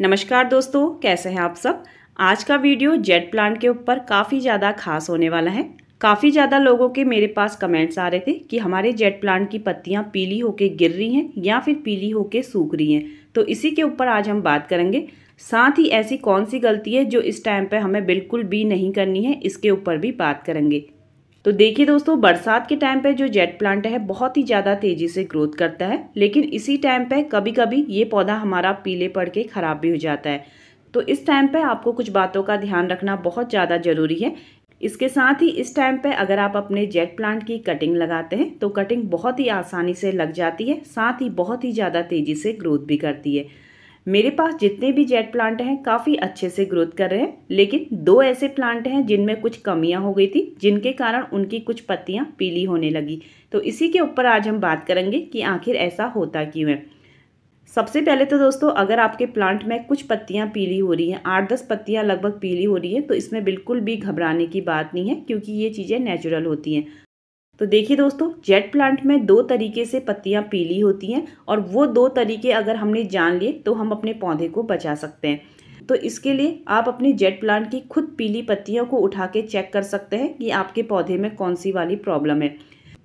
नमस्कार दोस्तों, कैसे हैं आप सब। आज का वीडियो जेट प्लांट के ऊपर काफ़ी ज़्यादा खास होने वाला है। काफ़ी ज़्यादा लोगों के मेरे पास कमेंट्स आ रहे थे कि हमारे जेट प्लांट की पत्तियां पीली होके गिर रही हैं या फिर पीली होके सूख रही हैं। तो इसी के ऊपर आज हम बात करेंगे। साथ ही ऐसी कौन सी गलती है जो इस टाइम पे हमें बिल्कुल भी नहीं करनी है, इसके ऊपर भी बात करेंगे। तो देखिए दोस्तों, बरसात के टाइम पे जो जेट प्लांट है बहुत ही ज़्यादा तेज़ी से ग्रोथ करता है, लेकिन इसी टाइम पे कभी कभी ये पौधा हमारा पीले पड़ के ख़राब भी हो जाता है। तो इस टाइम पे आपको कुछ बातों का ध्यान रखना बहुत ज़्यादा ज़रूरी है। इसके साथ ही इस टाइम पे अगर आप अपने जेट प्लांट की कटिंग लगाते हैं तो कटिंग बहुत ही आसानी से लग जाती है, साथ ही बहुत ही ज़्यादा तेज़ी से ग्रोथ भी करती है। मेरे पास जितने भी जेट प्लांट हैं काफ़ी अच्छे से ग्रोथ कर रहे हैं, लेकिन दो ऐसे प्लांट हैं जिनमें कुछ कमियां हो गई थी, जिनके कारण उनकी कुछ पत्तियां पीली होने लगी। तो इसी के ऊपर आज हम बात करेंगे कि आखिर ऐसा होता क्यों है। सबसे पहले तो दोस्तों, अगर आपके प्लांट में कुछ पत्तियां पीली हो रही हैं, 8-10 पत्तियां लगभग पीली हो रही हैं, तो इसमें बिल्कुल भी घबराने की बात नहीं है, क्योंकि ये चीज़ें नेचुरल होती हैं। तो देखिए दोस्तों, जेट प्लांट में दो तरीके से पत्तियां पीली होती हैं, और वो दो तरीके अगर हमने जान लिए तो हम अपने पौधे को बचा सकते हैं। तो इसके लिए आप अपनी जेट प्लांट की खुद पीली पत्तियों को उठा के चेक कर सकते हैं कि आपके पौधे में कौन सी वाली प्रॉब्लम है।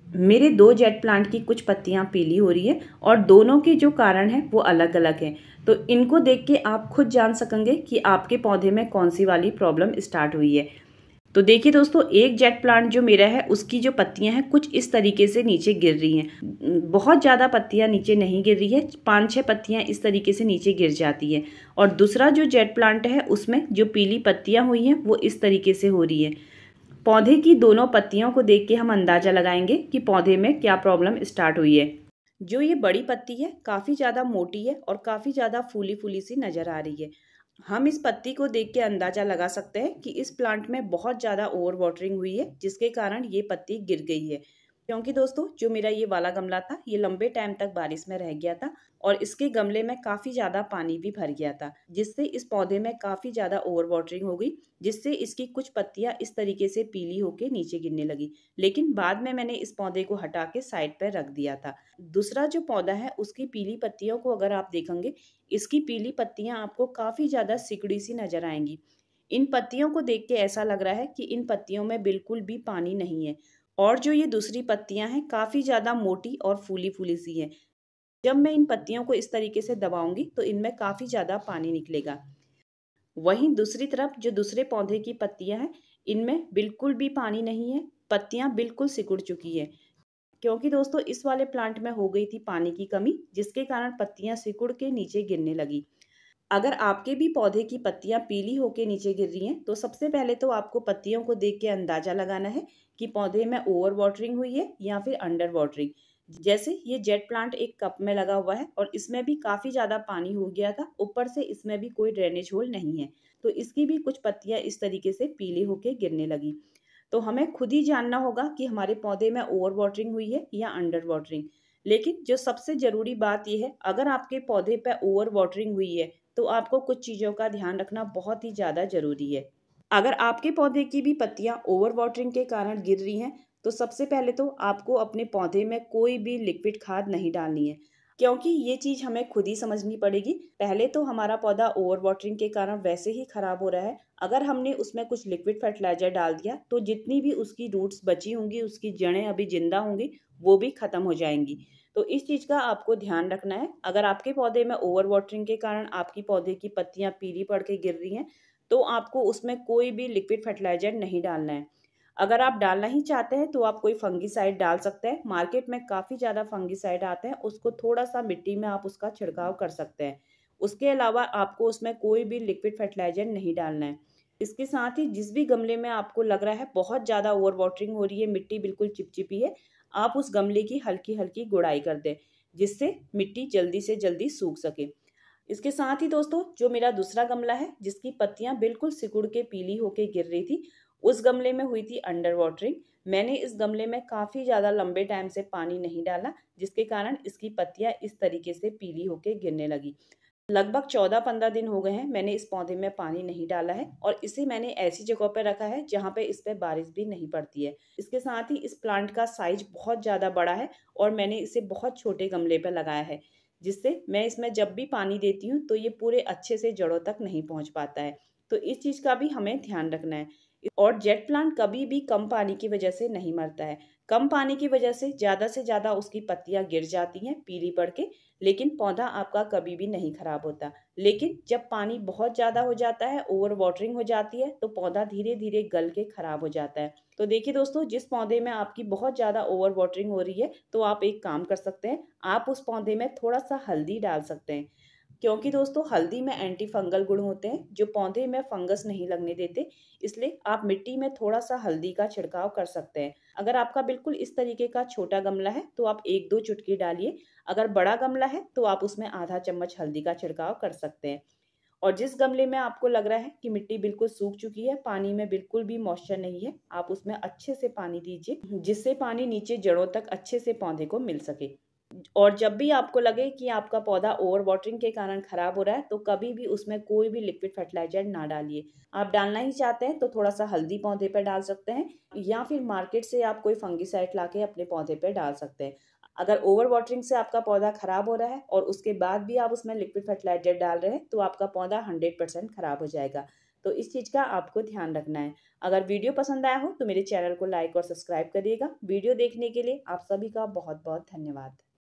मेरे दो जेट प्लांट की कुछ पत्तियां पीली हो रही है, और दोनों के जो कारण हैं वो अलग अलग हैं। तो इनको देख के आप खुद जान सकेंगे कि आपके पौधे में कौन सी वाली प्रॉब्लम स्टार्ट हुई है। तो देखिए दोस्तों, एक जेट प्लांट जो मेरा है उसकी जो पत्तियां हैं कुछ इस तरीके से नीचे गिर रही हैं। बहुत ज़्यादा पत्तियां नीचे नहीं गिर रही है, 5-6 पत्तियां इस तरीके से नीचे गिर जाती है। और दूसरा जो जेट प्लांट है उसमें जो पीली पत्तियां हुई हैं वो इस तरीके से हो रही है। पौधे की दोनों पत्तियों को देख के हम अंदाज़ा लगाएंगे कि पौधे में क्या प्रॉब्लम स्टार्ट हुई है। जो ये बड़ी पत्ती है काफ़ी ज़्यादा मोटी है और काफ़ी ज़्यादा फूली फूली सी नज़र आ रही है। हम इस पत्ती को देख के अंदाजा लगा सकते हैं कि इस प्लांट में बहुत ज़्यादा ओवर वाटरिंग हुई है, जिसके कारण ये पत्ती गिर गई है। क्योंकि दोस्तों, जो मेरा ये वाला गमला था ये लंबे टाइम तक बारिश में रह गया था, और इसके गमले में काफ़ी ज़्यादा पानी भी भर गया था, जिससे इस पौधे में काफ़ी ज़्यादा ओवर वाटरिंग हो गई, जिससे इसकी कुछ पत्तियां इस तरीके से पीली होके नीचे गिरने लगी। लेकिन बाद में मैंने इस पौधे को हटा के साइड पर रख दिया था। दूसरा जो पौधा है उसकी पीली पत्तियों को अगर आप देखेंगे, इसकी पीली पत्तियां आपको काफ़ी ज़्यादा सिकुड़ी सी नज़र आएंगी। इन पत्तियों को देख के ऐसा लग रहा है कि इन पत्तियों में बिल्कुल भी पानी नहीं है। और जो ये दूसरी पत्तियां हैं काफ़ी ज़्यादा मोटी और फूली फूली सी हैं। जब मैं इन पत्तियों को इस तरीके से दबाऊंगी तो इनमें काफ़ी ज़्यादा पानी निकलेगा। वहीं दूसरी तरफ जो दूसरे पौधे की पत्तियां हैं, इनमें बिल्कुल भी पानी नहीं है, पत्तियां बिल्कुल सिकुड़ चुकी है। क्योंकि दोस्तों, इस वाले प्लांट में हो गई थी पानी की कमी, जिसके कारण पत्तियां सिकुड़ के नीचे गिरने लगी। अगर आपके भी पौधे की पत्तियां पीली होके नीचे गिर रही हैं, तो सबसे पहले तो आपको पत्तियों को देख के अंदाजा लगाना है कि पौधे में ओवर वाटरिंग हुई है या फिर अंडर वाटरिंग। जैसे ये जेट प्लांट एक कप में लगा हुआ है और इसमें भी काफी ज्यादा पानी हो गया था, ऊपर से इसमें भी कोई ड्रेनेज होल नहीं है, तो इसकी भी कुछ पत्तियां इस तरीके से पीली होके गिरने लगी। तो हमें खुद ही जानना होगा कि हमारे पौधे में ओवर वाटरिंग हुई है या अंडर वाटरिंग। लेकिन जो सबसे जरूरी बात यह है, अगर आपके पौधे पे ओवर वाटरिंग हुई है तो आपको कुछ चीज़ों का ध्यान रखना बहुत ही ज़्यादा ज़रूरी है। अगर आपके पौधे की भी पत्तियां ओवर वाटरिंग के कारण गिर रही हैं, तो सबसे पहले तो आपको अपने पौधे में कोई भी लिक्विड खाद नहीं डालनी है, क्योंकि ये चीज़ हमें खुद ही समझनी पड़ेगी। पहले तो हमारा पौधा ओवर वाटरिंग के कारण वैसे ही खराब हो रहा है, अगर हमने उसमें कुछ लिक्विड फर्टिलाइजर डाल दिया तो जितनी भी उसकी रूट्स बची होंगी, उसकी जड़ें अभी जिंदा होंगी, वो भी खत्म हो जाएंगी। तो इस चीज़ का आपको ध्यान रखना है। अगर आपके पौधे में ओवर वाटरिंग के कारण आपकी पौधे की पत्तियां पीली पड़ के गिर रही हैं, तो आपको उसमें कोई भी लिक्विड फर्टिलाइजर नहीं डालना है। अगर आप डालना ही चाहते हैं तो आप कोई फंगीसाइड डाल सकते हैं। मार्केट में काफ़ी ज़्यादा फंगीसाइड आते हैं, उसको थोड़ा सा मिट्टी में आप उसका छिड़काव कर सकते हैं। उसके अलावा आपको उसमें कोई भी लिक्विड फर्टिलाइजर नहीं डालना है। इसके साथ ही जिस भी गमले में आपको लग रहा है बहुत ज़्यादा ओवर वाटरिंग हो रही है, मिट्टी बिल्कुल चिपचिपी है, आप उस गमले की हल्की हल्की गुड़ाई कर दें, जिससे मिट्टी जल्दी से जल्दी सूख सके। इसके साथ ही दोस्तों, जो मेरा दूसरा गमला है जिसकी पत्तियां बिल्कुल सिकुड़ के पीली होके गिर रही थी, उस गमले में हुई थी अंडर वाटरिंग। मैंने इस गमले में काफ़ी ज़्यादा लंबे टाइम से पानी नहीं डाला, जिसके कारण इसकी पत्तियां इस तरीके से पीली होके गिरने लगी। लगभग 14-15 दिन हो गए हैं मैंने इस पौधे में पानी नहीं डाला है, और इसे मैंने ऐसी जगह पर रखा है जहाँ पे इस पे बारिश भी नहीं पड़ती है। इसके साथ ही इस प्लांट का साइज बहुत ज़्यादा बड़ा है, और मैंने इसे बहुत छोटे गमले पर लगाया है, जिससे मैं इसमें जब भी पानी देती हूँ तो ये पूरे अच्छे से जड़ों तक नहीं पहुँच पाता है। तो इस चीज़ का भी हमें ध्यान रखना है। और जेट प्लांट कभी भी कम पानी की वजह से नहीं मरता है। कम पानी की वजह से ज़्यादा उसकी पत्तियां गिर जाती हैं पीली पड़ के, लेकिन पौधा आपका कभी भी नहीं खराब होता। लेकिन जब पानी बहुत ज़्यादा हो जाता है, ओवर वाटरिंग हो जाती है, तो पौधा धीरे धीरे गल के खराब हो जाता है। तो देखिए दोस्तों, जिस पौधे में आपकी बहुत ज़्यादा ओवर वाटरिंग हो रही है, तो आप एक काम कर सकते हैं, आप उस पौधे में थोड़ा सा हल्दी डाल सकते हैं। क्योंकि दोस्तों हल्दी में एंटी फंगल गुण होते हैं जो पौधे में फंगस नहीं लगने देते, इसलिए आप मिट्टी में थोड़ा सा हल्दी का छिड़काव कर सकते हैं। अगर आपका बिल्कुल इस तरीके का छोटा गमला है तो आप 1-2 चुटकी डालिए। अगर बड़ा गमला है तो आप उसमें आधा चम्मच हल्दी का छिड़काव कर सकते हैं। और जिस गमले में आपको लग रहा है कि मिट्टी बिल्कुल सूख चुकी है, पानी में बिल्कुल भी मॉइस्चर नहीं है, आप उसमें अच्छे से पानी दीजिए, जिससे पानी नीचे जड़ों तक अच्छे से पौधे को मिल सके। और जब भी आपको लगे कि आपका पौधा ओवर वाटरिंग के कारण खराब हो रहा है, तो कभी भी उसमें कोई भी लिक्विड फर्टिलाइजर ना डालिए। आप डालना ही चाहते हैं तो थोड़ा सा हल्दी पौधे पर डाल सकते हैं, या फिर मार्केट से आप कोई फंगिसाइड लाके अपने पौधे पर डाल सकते हैं। अगर ओवर वाटरिंग से आपका पौधा खराब हो रहा है और उसके बाद भी आप उसमें लिक्विड फर्टिलाइजर डाल रहे हैं, तो आपका पौधा 100% खराब हो जाएगा। तो इस चीज़ का आपको ध्यान रखना है। अगर वीडियो पसंद आया हो तो मेरे चैनल को लाइक और सब्सक्राइब करिएगा। वीडियो देखने के लिए आप सभी का बहुत बहुत धन्यवाद।